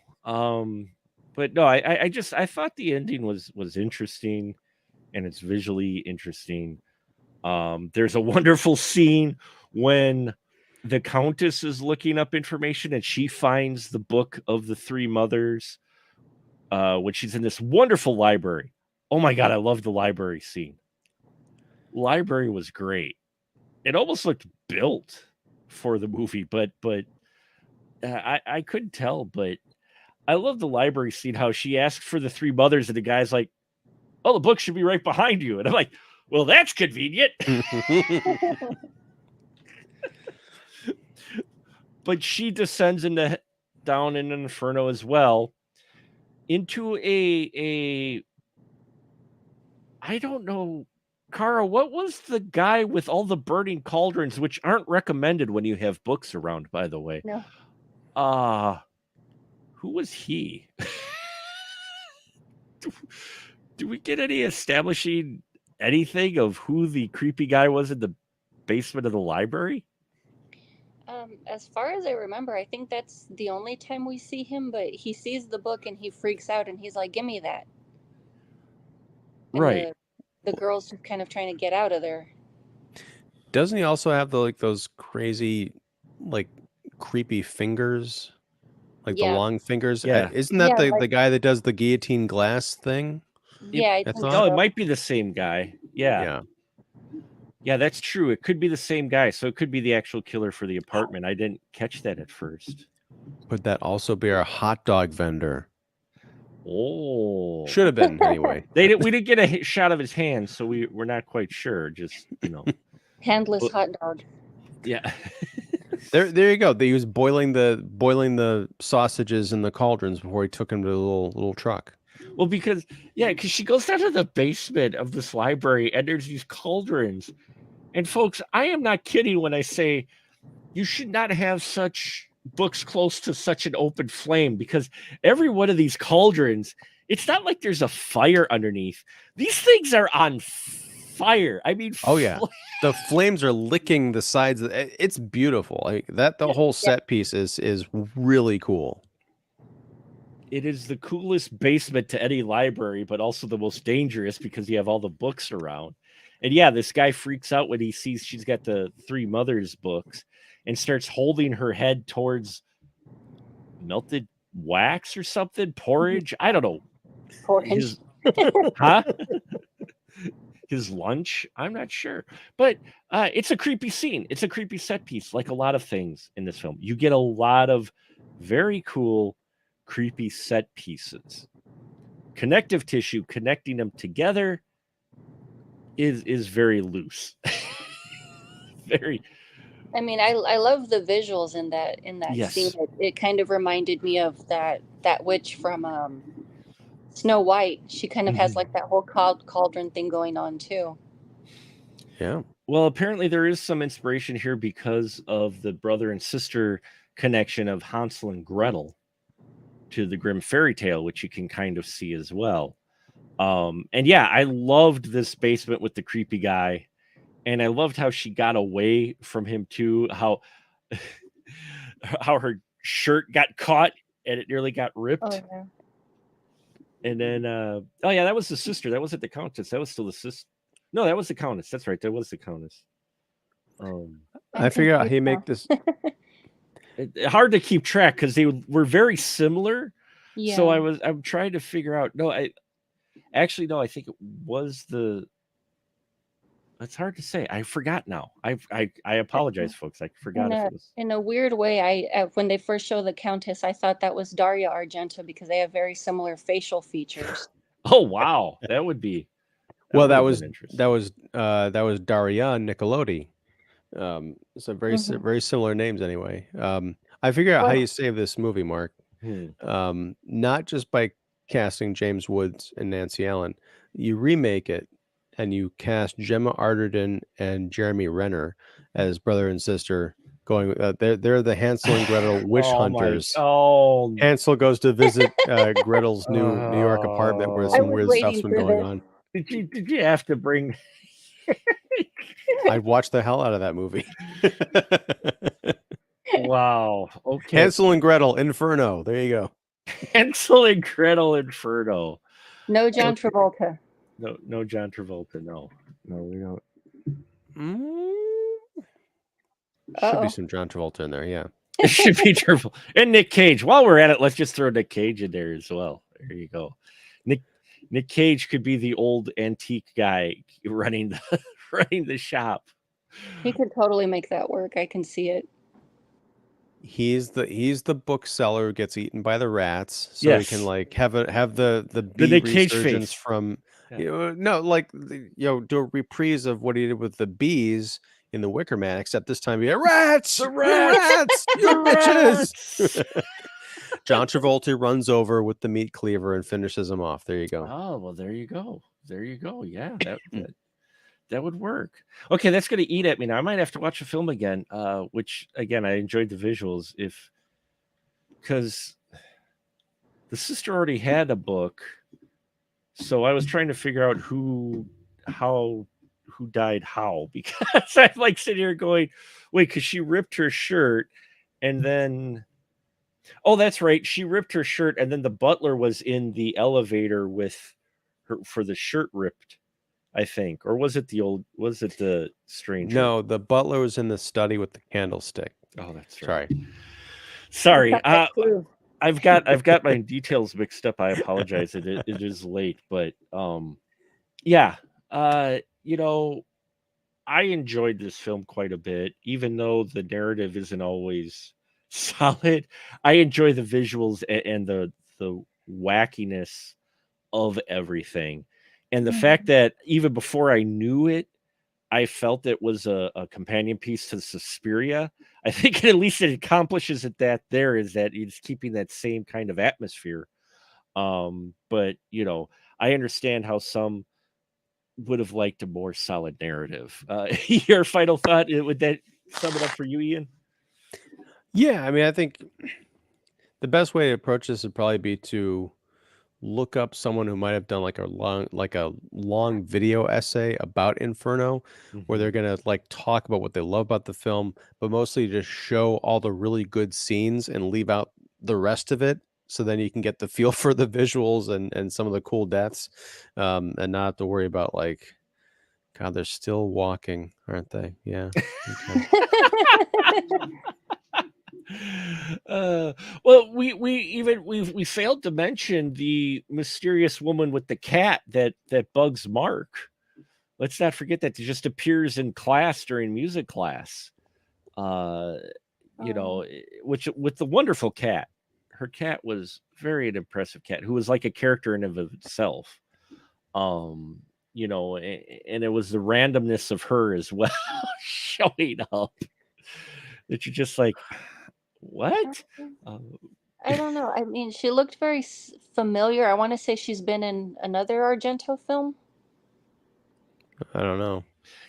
But no, I thought the ending was interesting, and it's visually interesting. There's a wonderful scene when the Countess is looking up information and she finds the book of the three mothers when she's in this wonderful library. Oh my God, I love the library scene. Library was great. It almost looked built for the movie, but I couldn't tell, but I love the library scene, how she asked for the three mothers, and the guy's like, "Oh, the book should be right behind you." And I'm like, well, that's convenient. But she descends down in an inferno as well, into a I don't know, Cara, what was the guy with all the burning cauldrons, which aren't recommended when you have books around, by the way? No. Who was he? Do we get any establishing anything of who the creepy guy was in the basement of the library? As far as I remember, I think that's the only time we see him, but he sees the book and he freaks out and he's like, "Give me that." And Right. The girl's just kind of trying to get out of there. Doesn't he also have those crazy, like, creepy fingers? Like the long fingers? Yeah. Isn't that the guy that does the guillotine glass thing? Yeah, I think so. It might be the same guy. Yeah. Yeah, that's true. It could be the same guy. So it could be the actual killer for the apartment. I didn't catch that at first. Would that also be our hot dog vendor? Oh. Should have been, anyway. We didn't get a shot of his hand, so we're not quite sure. Just, handless hot dog. Yeah. There you go. He was boiling the sausages in the cauldrons before he took him to the little truck. Well, because she goes down to the basement of this library and there's these cauldrons, And folks, I am not kidding when I say you should not have such books close to such an open flame, because every one of these cauldrons, it's not like there's a fire underneath. These things are on fire. I mean, Oh yeah, the flames are licking the sides. It's beautiful. Like that, the whole set piece is really cool. It is the coolest basement to any library, but also the most dangerous because you have all the books around. And yeah, this guy freaks out when he sees she's got the Three Mothers books and starts holding her head towards melted wax or something, porridge. I don't know. Porridge. Huh? His lunch. I'm not sure, but it's a creepy scene. It's a creepy set piece, like a lot of things in this film. You get a lot of very cool, creepy set pieces. Connective tissue connecting them together is very loose. Very. I mean, I love the visuals in that Yes. scene. It kind of reminded me of that witch from Snow White. She kind of has like that whole cauldron thing going on too. Yeah. Well, apparently there is some inspiration here because of the brother and sister connection of Hansel and Gretel to the Grimm fairy tale, which you can kind of see as well. And yeah, I loved this basement with the creepy guy, and I loved how she got away from him too. How her shirt got caught and it nearly got ripped. Oh yeah. And then, oh yeah, that was the sister. That wasn't the countess. That was still the sister. No, that was the countess. That's right. That was the countess. I figure out how you make this. Hard to keep track because they were very similar. Yeah. So I'm trying to figure out. No, I think it was the. It's hard to say. I forgot now. I apologize, folks. I forgot if it was. In a weird way, I when they first show the countess, I thought that was Dario Argento because they have very similar facial features. Oh wow, that would be. Well, that was Daria Nicolodi. So very very similar names anyway. I figure out how you save this movie, Mark. Not just by casting James Woods and Nancy Allen. You remake it and you cast Gemma Arterton and Jeremy Renner as brother and sister. Going, they're the Hansel and Gretel witch hunters. Hansel goes to visit Gretel's New York apartment where some weird stuff's been going on. Did you have to bring? I'd watch the hell out of that movie. Wow. Okay. Hansel and Gretel Inferno. There you go. Hansel and Gretel Inferno. No John Travolta. No John Travolta. No, we don't. Should be some John Travolta in there. Yeah. It should be Travolta and Nick Cage. While we're at it, let's just throw Nick Cage in there as well. There you go. Nick Cage could be the old antique guy running the shop. He could totally make that work. I can see it. He's the bookseller who gets eaten by the rats, so he can like have the bee Nick Cage resurgence face. From do a reprise of what he did with the bees in the Wicker Man, except this time he had rats, the rats, you bitches. John Travolta runs over with the meat cleaver and finishes him off. There you go. Oh well, there you go. Yeah, that would work. Okay, that's going to eat at me now. I might have to watch a film again. Which again, I enjoyed the visuals because the sister already had a book, so I was trying to figure out who died how, because I'm like sitting here going, wait, because she ripped her shirt and then. Oh, that's right. She ripped her shirt, and then the butler was in the elevator with her for the shirt ripped, I think. Or was it the stranger? No, the butler was in the study with the candlestick. Oh, that's right. Sorry. I've got my details mixed up. I apologize. It is late, but yeah. I enjoyed this film quite a bit, even though the narrative isn't always solid. I enjoy the visuals and the wackiness of everything, and the fact that even before I knew it, I felt it was a companion piece to Suspiria. I think at least it accomplishes it. That it's keeping that same kind of atmosphere. But I understand how some would have liked a more solid narrative. Your final thought, would that sum it up for you, Ian? Yeah, I mean, I think the best way to approach this would probably be to look up someone who might have done like a long video essay about Inferno, where Hmm. they're gonna like talk about what they love about the film, but mostly just show all the really good scenes and leave out the rest of it. So then you can get the feel for the visuals and some of the cool deaths, and not have to worry about like, God, they're still walking, aren't they? Yeah. Okay. Uh, well, we failed to mention the mysterious woman with the cat that bugs Mark. Let's not forget that it just appears in class during music class. Uh, which with the wonderful cat. Her cat was very an impressive cat who was like a character in of itself. Um, and it was the randomness of her as well showing up that you're just like, what? Uh, I don't know. I mean, she looked very familiar. I want to say she's been in another Argento film. I don't know.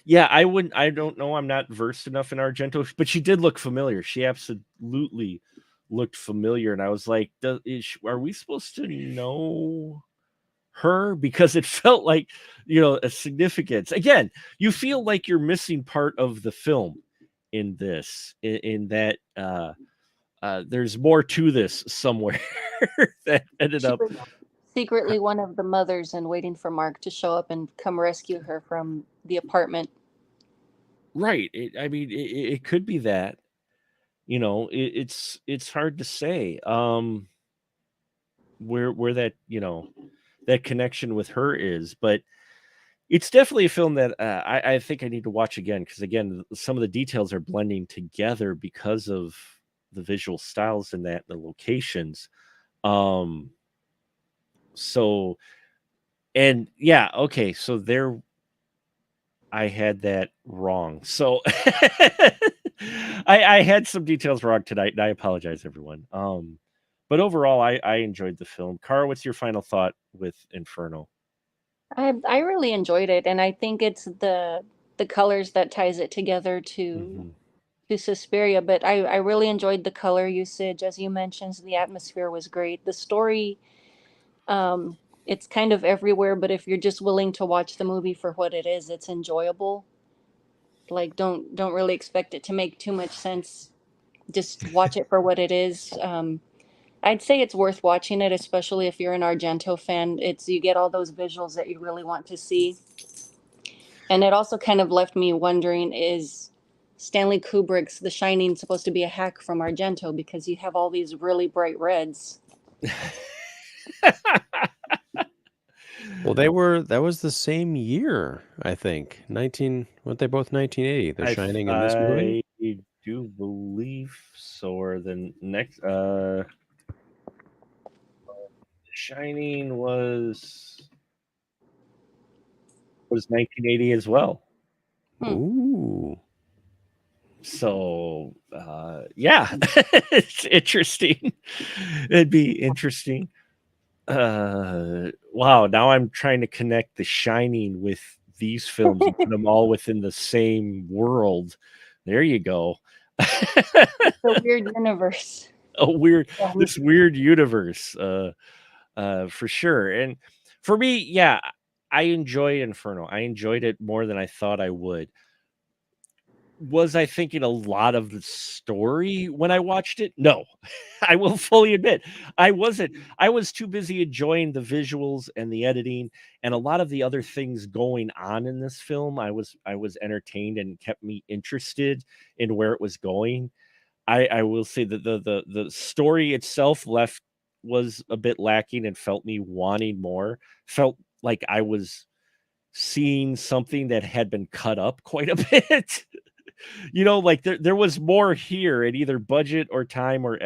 yeah, I don't know. I'm not versed enough in Argento, but she did look familiar. She absolutely looked familiar. And I was like, are we supposed to know her? Because it felt like, a significance. Again, you feel like you're missing part of the film in this, in that there's more to this somewhere that ended She up was secretly one of the mothers and waiting for Mark to show up and come rescue her from the apartment. right. I mean, it could be that. It's hard to say where that that connection with her is, but it's definitely a film that I think I need to watch again because again, some of the details are blending together because of the visual styles and that the locations. Um, so and yeah, okay, so there I had that wrong. So I had some details wrong tonight, and I apologize, everyone. But overall, I enjoyed the film. Cara, what's your final thought with Inferno? I really enjoyed it, and I think it's the colors that ties it together Hmm. to Suspiria. But I really enjoyed the color usage, as you mentioned. The atmosphere was great. The story, um, it's kind of everywhere, but if you're just willing to watch the movie for what it is, it's enjoyable. Like don't really expect it to make too much sense. Just watch it for what it is. I'd say it's worth watching it, especially if you're an Argento fan. It's you get all those visuals that you really want to see. And it also kind of left me wondering, is Stanley Kubrick's The Shining supposed to be a hack from Argento because you have all these really bright reds? Well, that was the same year, I think. Weren't they both 1980? The Shining and this movie? I do believe so. Or the next Shining was 1980 as well. Hmm. Ooh. So yeah, it's interesting. It'd be interesting. Wow, now I'm trying to connect The Shining with these films and put them all within the same world. There you go. It's a weird universe. A weird Um, this weird universe, for sure. And for me, yeah, I enjoy Inferno. I enjoyed it more than I thought I would. Was I thinking a lot of the story when I watched it? No. I will fully admit I wasn't. I was too busy enjoying the visuals and the editing and a lot of the other things going on in this film. I was entertained and kept me interested in where it was going. I will say that the story itself left was a bit lacking and felt me wanting more. Felt like I was seeing something that had been cut up quite a bit. Like there was more here at either budget or time or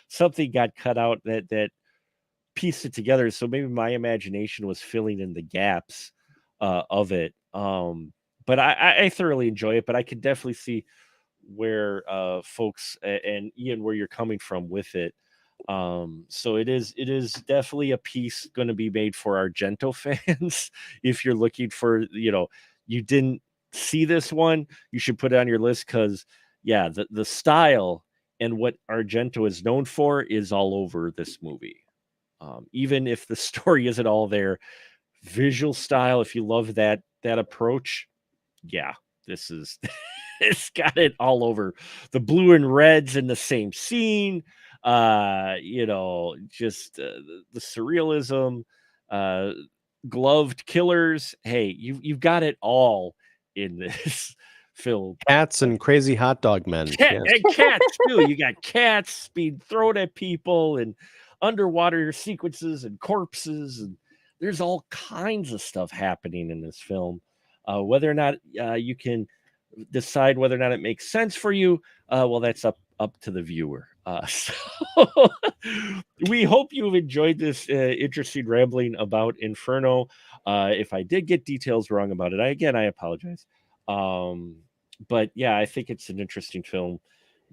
something got cut out that pieced it together. So maybe my imagination was filling in the gaps of it. But I thoroughly enjoy it. But I could definitely see where folks and Ian, where you're coming from with it. So it is definitely a piece going to be made for Argento fans. If you're looking for, you didn't see this one, you should put it on your list, because yeah, the style and what Argento is known for is all over this movie. Even if the story isn't all there, visual style, if you love that approach, yeah, this is it's got it all over. The blue and reds in the same scene, just the surrealism, uh gloved killers. Hey, you've got it all in this film. Cats and crazy hot dog men. Yes. And cats too. You got cats being thrown at people, and underwater sequences, and corpses, and there's all kinds of stuff happening in this film. Whether or not you can decide whether or not it makes sense for you, well, that's up to the viewer. So we hope you've enjoyed this interesting rambling about Inferno. If I did get details wrong about it, I apologize. But yeah, I think it's an interesting film,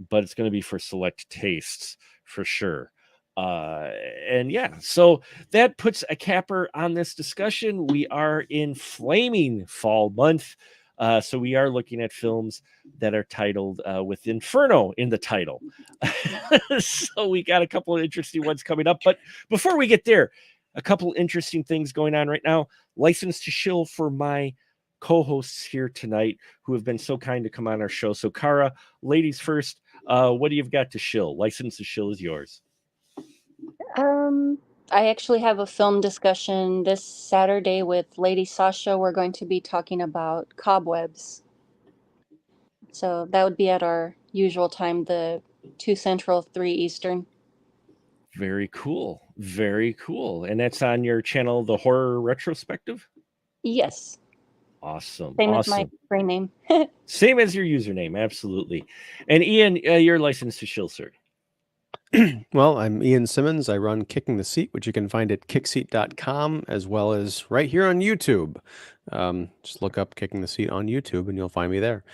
but it's going to be for select tastes for sure. And yeah, so that puts a capper on this discussion. We are in flaming fall month. So we are looking at films that are titled with Inferno in the title. So we got a couple of interesting ones coming up. But before we get there, a couple interesting things going on right now. License to shill for my co-hosts here tonight who have been so kind to come on our show. So Kara, ladies first, what do you've got to shill? License to shill is yours. I actually have a film discussion this Saturday with Lady Sasha. We're going to be talking about Cobwebs. So that would be at our usual time, the 2 Central, 3 Eastern. Very cool. Very cool. And that's on your channel, The Horror Retrospective? Yes. Awesome. Same awesome. as my screen name. Same as your username. Absolutely. And Ian, your license to shill, sir. Well, I'm Ian Simmons. I run Kicking the Seat, which you can find at kickseat.com, as well as right here on YouTube. Just look up Kicking the Seat on YouTube and you'll find me there.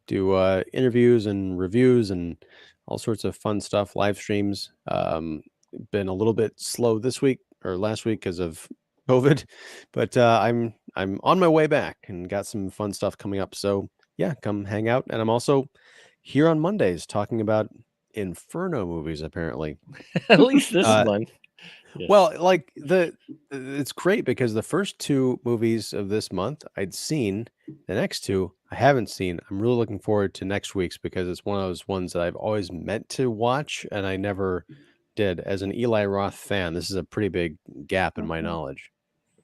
Do interviews and reviews and all sorts of fun stuff, live streams. Been a little bit slow this week or last week because of COVID, but I'm on my way back and got some fun stuff coming up. So yeah, come hang out. And I'm also here on Mondays talking about Inferno movies, apparently. At least this month. Yes. Well, like it's great because the first 2 movies of this month I'd seen. The next 2 I haven't seen. I'm really looking forward to next week's because it's one of those ones that I've always meant to watch and I never did. As an Eli Roth fan, this is a pretty big gap in my knowledge.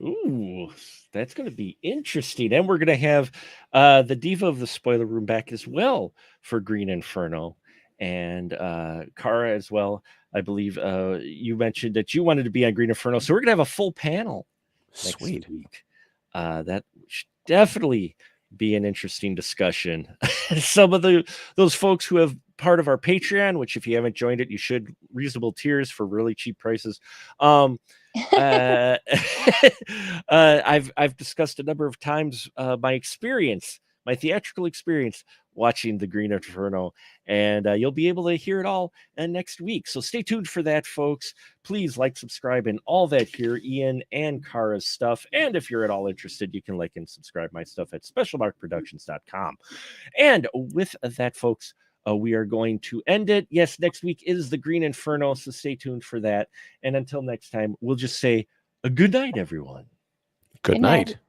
Ooh, that's going to be interesting. And we're going to have the diva of the spoiler room back as well for Green Inferno. And Kara as well. I believe you mentioned that you wanted to be on Green Inferno. So we're going to have a full panel next week. That should definitely be an interesting discussion. Some of those folks who have part of our Patreon, which if you haven't joined it, you should. Reasonable tiers for really cheap prices. I've discussed a number of times my theatrical experience watching the Green Inferno, and you'll be able to hear it all next week. So stay tuned for that, folks. Please like, subscribe, and all that here, Ian and Kara's stuff. And if you're at all interested, you can like and subscribe my stuff at specialmarkproductions.com. And with that, folks, we are going to end it. Yes, next week is the Green Inferno, so stay tuned for that. And until next time, we'll just say a good night, everyone. Good night.